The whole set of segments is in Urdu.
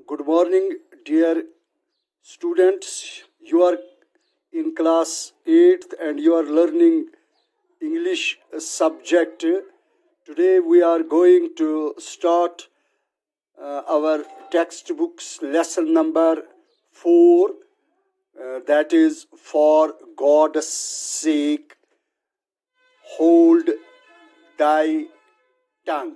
Good morning, dear students. You are in class 8th and you are learning English subject. Today we are going to start our textbooks lesson number 4, that is, for God's sake, hold thy tongue.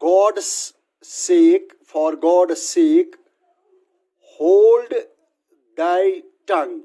God's sake, for God's sake, hold thy tongue.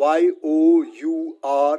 YOUR,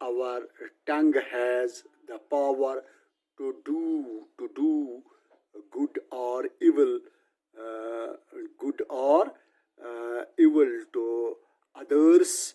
our tongue has the power to do good or evil to others.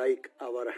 like our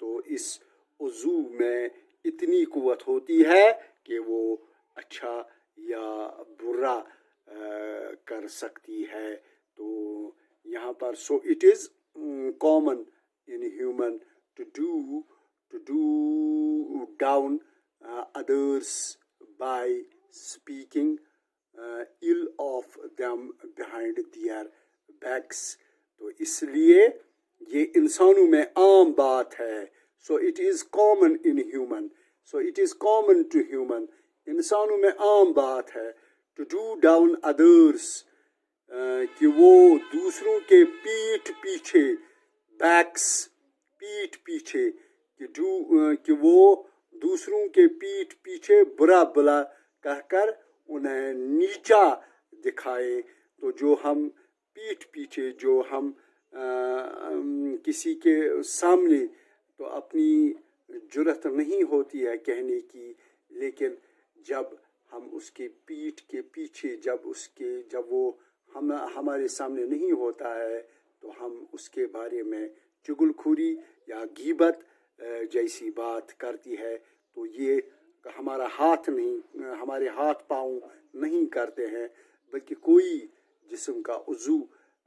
تو اس عضو میں اتنی قوت ہوتی ہے کہ وہ اچھا یا برا کر سکتی ہے. تو یہاں پر so it is common in human to do down others by speaking ill of them behind their backs. تو اس لیے یہ انسانوں میں عام بات ہے. So it is common in human. So it is common to human. انسانوں میں عام بات ہے to do down others, کہ وہ دوسروں کے پیٹھ پیچھے بیکس پیٹھ پیچھے کہ وہ دوسروں کے پیٹھ پیچھے برا بلا کہہ کر انہیں نیچا دکھائے. تو جو ہم پیٹھ پیچھے جو ہم کسی کے سامنے تو اپنی جرأت نہیں ہوتی ہے کہنے کی، لیکن جب ہم اس کے پیٹھ کے پیچھے جب وہ ہمارے سامنے نہیں ہوتا ہے تو ہم اس کے بارے میں چغل خوری یا غیبت جیسی بات کرتی ہے. تو یہ ہمارے ہاتھ پاؤں نہیں کرتے ہیں، بلکہ کوئی جسم کا عضو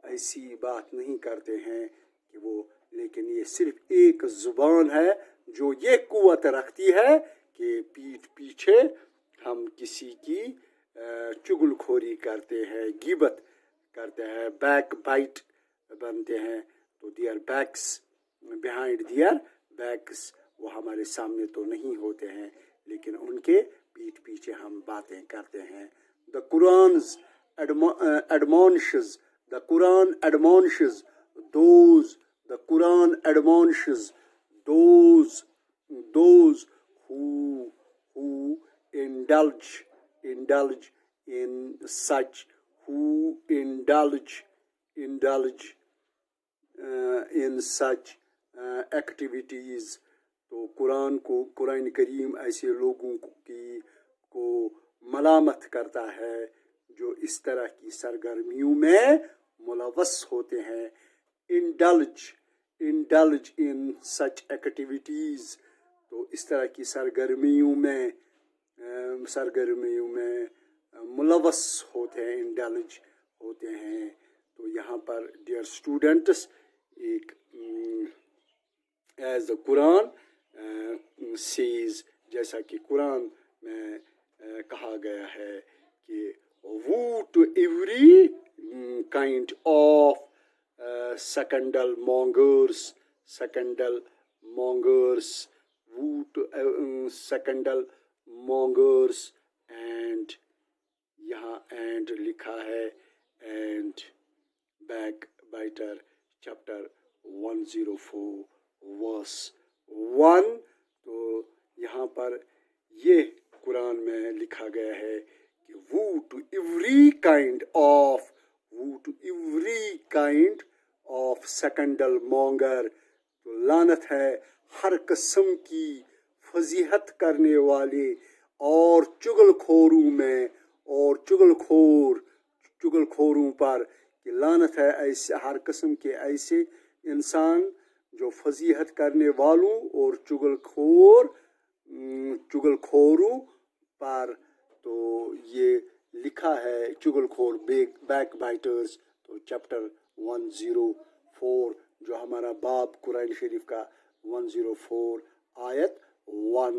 ایسی بات نہیں کرتے ہیں کہ وہ، لیکن یہ صرف ایک زبان ہے جو یہ قوت رکھتی ہے کہ پیٹھ پیچھے ہم کسی کی چغل خوری کرتے ہیں، غیبت کرتے ہیں، بیک بائٹ بنتے ہیں. تو their backs behind their backs, وہ ہمارے سامنے تو نہیں ہوتے ہیں لیکن ان کے پیٹھ پیچھے ہم باتیں کرتے ہیں. The Quran admonishes those who indulge in such activities. تو قرآن کریم ایسے لوگوں کو ملامت کرتا ہے جو اس طرح کی سرگرمیوں میں ملوث ہوتے ہیں. indulge in such activities، تو اس طرح کی سرگرمیوں میں ملوث ہوتے ہیں، انڈلج ہوتے ہیں. تو یہاں پر ڈیئر اسٹوڈنٹس، ایک ایز دا قرآن سیز، جیسا کہ قرآن میں کہا گیا ہے کہ woe to every kind of scandal mongers and یہاں اینڈ لکھا ہے and back biter chapter 104 verse 1. تو یہاں پر یہ قرآن میں لکھا گیا ہے کہ woe to every kind of scandal مونگر. تو لعنت ہے ہر قسم کی فضیحت کرنے والے اور چغل خوروں پر، کہ لعنت ہے ایسے ہر قسم کے ایسے انسان جو فضیحت کرنے والوں اور چغل خوروں پر. تو یہ لکھا ہے چغل خور بیک بائٹرز. تو چیپٹر 104 جو ہمارا باب قرآن شریف کا 104 آیت 1،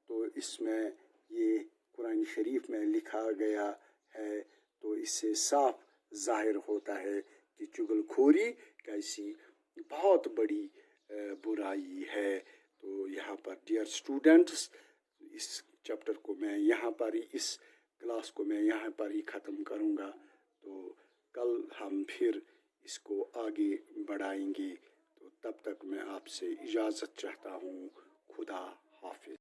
تو اس میں یہ قرآن شریف میں لکھا گیا ہے. تو اس سے صاف ظاہر ہوتا ہے کہ چغل خوری کیسی بہت بڑی برائی ہے. تو یہاں پر ڈیئر اسٹوڈنٹس، اس چیپٹر کو میں یہاں پر ہی، اس کلاس کو میں یہاں پر ہی ختم کروں گا. تو کل ہم پھر اس کو آگے بڑھائیں گے. تو تب تک میں آپ سے اجازت چاہتا ہوں. خدا حافظ.